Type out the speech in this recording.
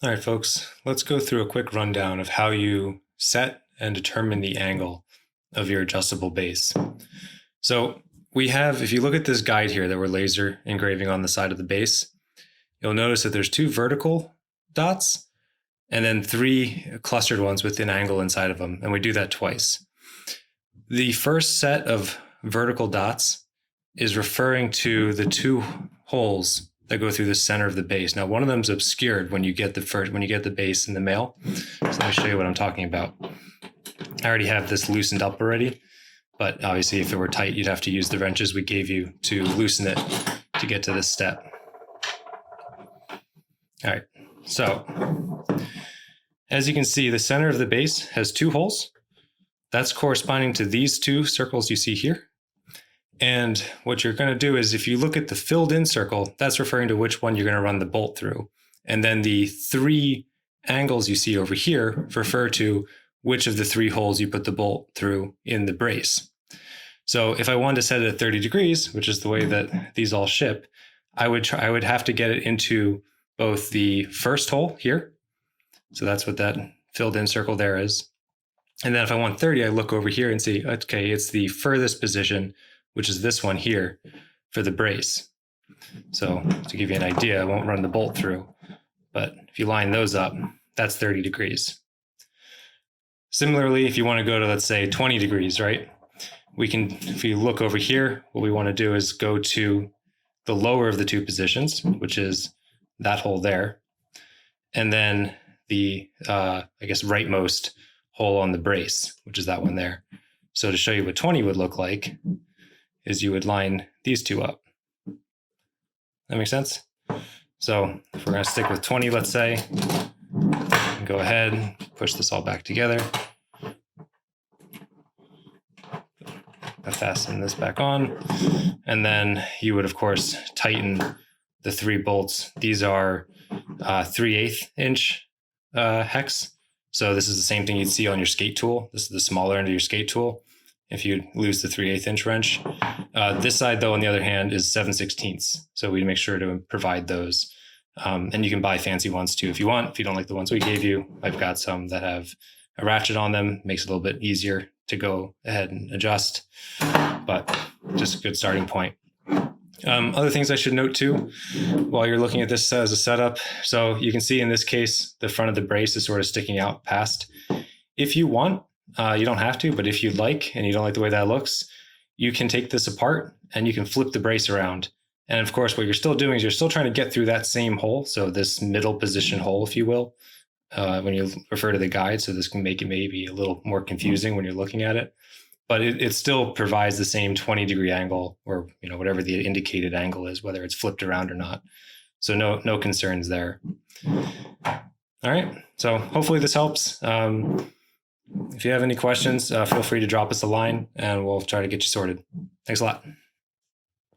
All right, folks, let's go through a quick rundown of how you set and determine the angle of your adjustable base. So we have, if you look at this guide here that we're laser engraving on the side of the base, you'll notice that there's 2 vertical dots and then 3 clustered ones with an angle inside of them. And we do that twice. The first set of vertical dots is referring to the 2 holes that go through the center of the base. Now, one of them is obscured when you get the base in the mail. So let me show you what I'm talking about. I already have this loosened up already, but obviously if it were tight, you'd have to use the wrenches we gave you to loosen it to get to this step. All right, so as you can see, the center of the base has 2 holes. That's corresponding to these 2 circles you see here. And what you're going to do is if you look at the filled in circle, that's referring to which one you're going to run the bolt through. And then the 3 angles you see over here refer to which of the 3 holes you put the bolt through in the brace. So if I wanted to set it at 30 degrees, which is the way that these all ship, I would have to get it into both the first hole here. So that's what that filled in circle there is. And then if I want 30, I look over here and see, okay, it's the furthest position, which is this one here for the brace. So to give you an idea, I won't run the bolt through, but if you line those up, that's 30 degrees. Similarly, if you want to go to, let's say 20 degrees, right? We can, if you look over here, what we want to do is go to the lower of the 2 positions, which is that hole there. And then the, I guess, rightmost hole on the brace, which is that one there. So to show you what 20 would look like, is you would line these 2 up. That makes sense? So if we're going to stick with 20, let's say, go ahead, push this all back together. Fasten this back on. And then you would, of course, tighten the 3 bolts. These are 3/8 inch hex. So this is the same thing you'd see on your skate tool. This is the smaller end of your skate tool if you lose the 3/8 inch wrench. This side, though, on the other hand, is 7/16. So we make sure to provide those. And you can buy fancy ones too if you want. If you don't like the ones we gave you, I've got some that have a ratchet on them. Makes it a little bit easier to go ahead and adjust, but just a good starting point. Other things I should note too, while you're looking at this as a setup. So you can see in this case, the front of the brace is sort of sticking out past. If you want, you don't have to, but if you'd like, and you don't like the way that looks, you can take this apart and you can flip the brace around. And of course, what you're still doing is you're still trying to get through that same hole. So this middle position hole, if you will, when you refer to the guide. So this can make it maybe a little more confusing when you're looking at it, but it still provides the same 20-degree angle, or whatever the indicated angle is, whether it's flipped around or not. So no concerns there. All right. So hopefully this helps. If you have any questions, feel free to drop us a line and we'll try to get you sorted. Thanks a lot.